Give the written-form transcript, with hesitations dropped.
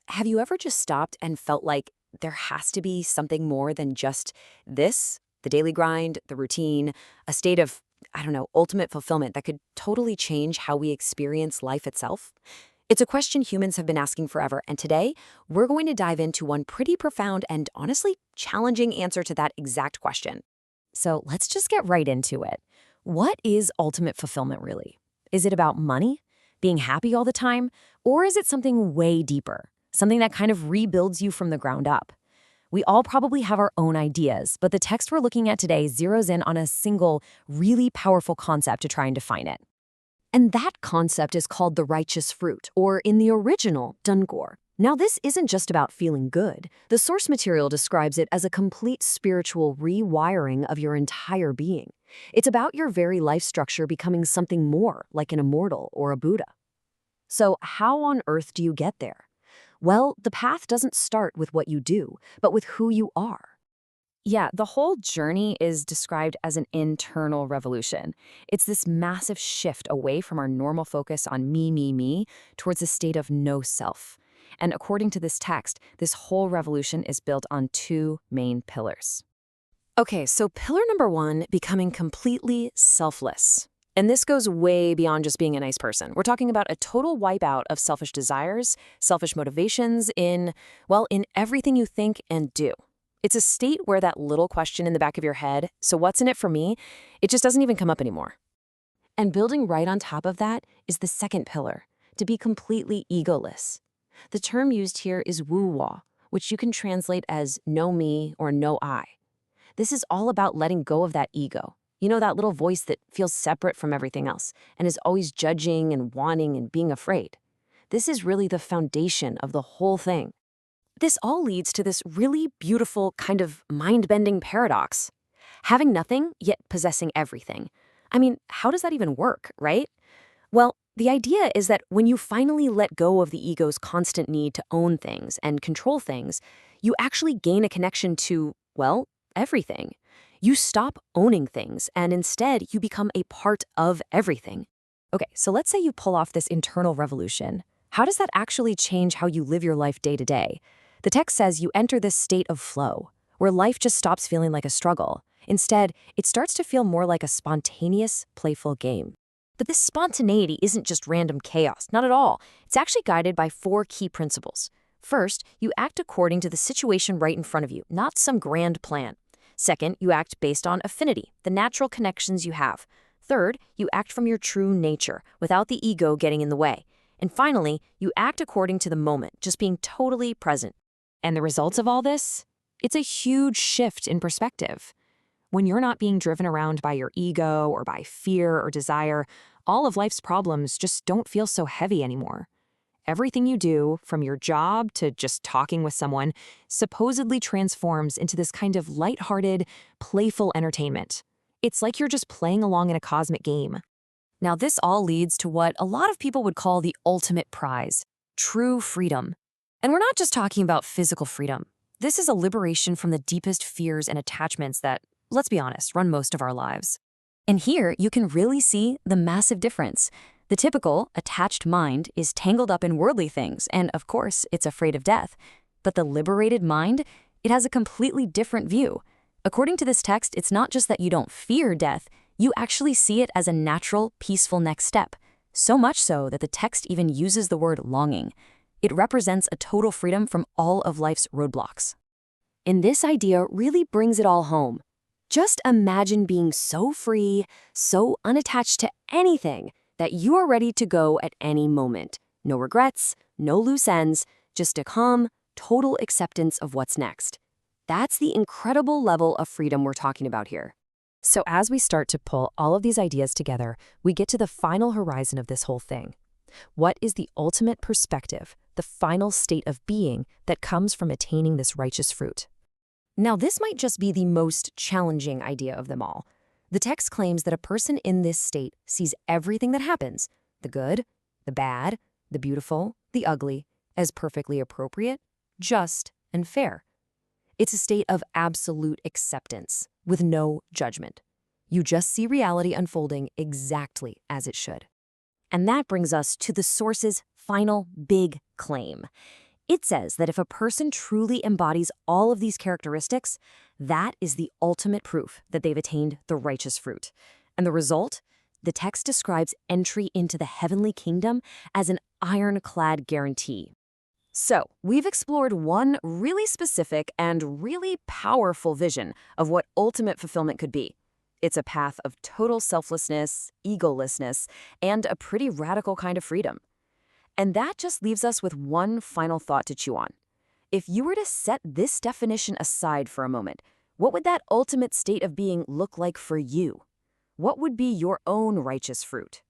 Have you ever just stopped and felt like there has to be something more than just this, the daily grind, the routine, a state of, I don't know, ultimate fulfillment that could totally change how we experience life itself? It's a question humans have been asking forever, and today we're going to dive into one pretty profound and honestly challenging answer to that exact question. So let's just get right into it. What is ultimate fulfillment really? Is it about money? Being happy all the time? Or is it something way deeper? Something that kind of rebuilds you from the ground up? We all probably have our own ideas, but the text we're looking at today zeroes in on a single, really powerful concept to try and define it. And that concept is called the righteous fruit, or in the original, Dungor. Now, this isn't just about feeling good. The source material describes it as a complete spiritual rewiring of your entire being. It's about your very life structure becoming something more, like an immortal or a Buddha. So how on earth do you get there? Well, the path doesn't start with what you do, but with who you are. Yeah, the whole journey is described as an internal revolution. It's this massive shift away from our normal focus on me, towards a state of no self. And according to this text, this whole revolution is built on two main pillars. Okay, so pillar number one, becoming completely selfless. And this goes way beyond just being a nice person. We're talking about a total wipeout of selfish desires, selfish motivations in everything you think and do. It's a state where that little question in the back of your head, so what's in it for me, it just doesn't even come up anymore. And building right on top of that is the second pillar, to be completely egoless. The term used here is wu-wa, which you can translate as no me or no I. This is all about letting go of that ego. That little voice that feels separate from everything else and is always judging and wanting and being afraid. This is really the foundation of the whole thing. This all leads to this really beautiful kind of mind-bending paradox. Having nothing, yet possessing everything. I mean, how does that even work, right? Well, the idea is that when you finally let go of the ego's constant need to own things and control things, you actually gain a connection to, everything. You stop owning things, and instead you become a part of everything. Okay, so let's say you pull off this internal revolution. How does that actually change how you live your life day to day? The text says you enter this state of flow, where life just stops feeling like a struggle. Instead, it starts to feel more like a spontaneous, playful game. But this spontaneity isn't just random chaos, not at all. It's actually guided by four key principles. First, you act according to the situation right in front of you, not some grand plan. Second, you act based on affinity, the natural connections you have. Third, you act from your true nature, without the ego getting in the way. And finally, you act according to the moment, just being totally present. And the results of all this? It's a huge shift in perspective. When you're not being driven around by your ego or by fear or desire, all of life's problems just don't feel so heavy anymore. Everything you do, from your job to just talking with someone, supposedly transforms into this kind of lighthearted, playful entertainment. It's like you're just playing along in a cosmic game. Now, this all leads to what a lot of people would call the ultimate prize, true freedom. And we're not just talking about physical freedom. This is a liberation from the deepest fears and attachments that, let's be honest, run most of our lives. And here, you can really see the massive difference. The typical, attached mind is tangled up in worldly things, and of course, it's afraid of death. But the liberated mind, it has a completely different view. According to this text, it's not just that you don't fear death, you actually see it as a natural, peaceful next step. So much so that the text even uses the word longing. It represents a total freedom from all of life's roadblocks. And this idea really brings it all home. Just imagine being so free, so unattached to anything, that you are ready to go at any moment. No regrets, no loose ends, just a calm, total acceptance of what's next. That's the incredible level of freedom we're talking about here. So as we start to pull all of these ideas together, we get to the final horizon of this whole thing. What is the ultimate perspective, the final state of being that comes from attaining this righteous fruit? Now, this might just be the most challenging idea of them all. The text claims that a person in this state sees everything that happens, the good, the bad, the beautiful, the ugly, as perfectly appropriate, just, and fair. It's a state of absolute acceptance, with no judgment. You just see reality unfolding exactly as it should. And that brings us to the source's final big claim. It says that if a person truly embodies all of these characteristics, that is the ultimate proof that they've attained the righteous fruit. And the result? The text describes entry into the heavenly kingdom as an ironclad guarantee. So, we've explored one really specific and really powerful vision of what ultimate fulfillment could be. It's a path of total selflessness, egolessness, and a pretty radical kind of freedom. And that just leaves us with one final thought to chew on. If you were to set this definition aside for a moment, what would that ultimate state of being look like for you? What would be your own righteous fruit?